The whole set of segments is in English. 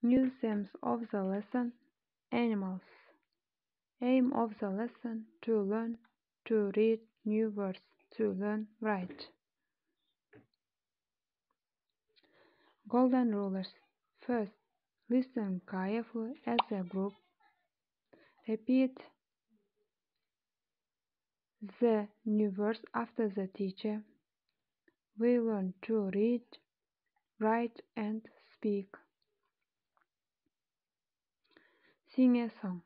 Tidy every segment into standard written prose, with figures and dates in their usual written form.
New themes of the lesson: animals. Aim of the lesson: to learn to read new words, to learn write. Golden rulers. First, listen carefully as a group. Repeat the new words after the teacher. We learn to read, write, and speak. Sing a song.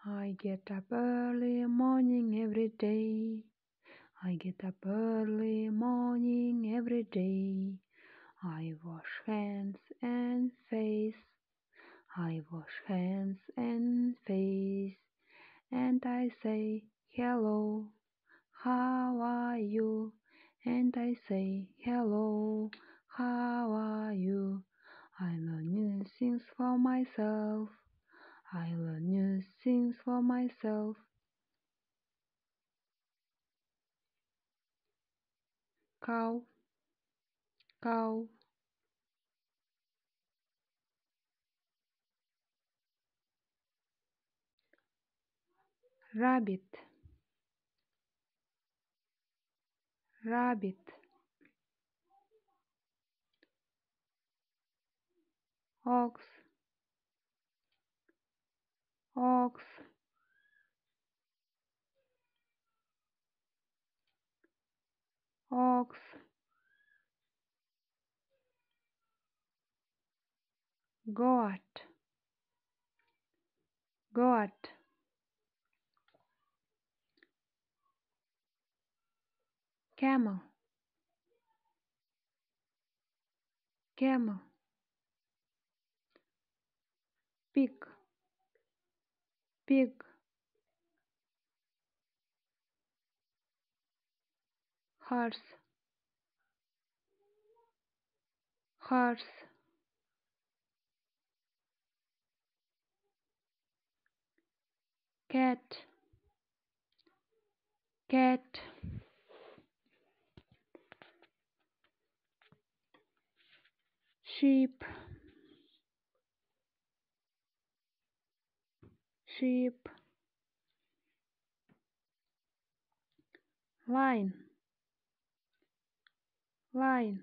I get up early morning every day. I get up early morning every day. I wash hands and face. I wash hands and face. And I say hello. How are you? And I say hello. How are you? I learn new things for myself. I learn new things for myself. Cow, cow. Rabbit, rabbit. Ox, ox. Ox, goat, goat. Camel, camel. Pig, pig. Horse, horse. Cat, cat. Sheep, sheep. Lion, lion.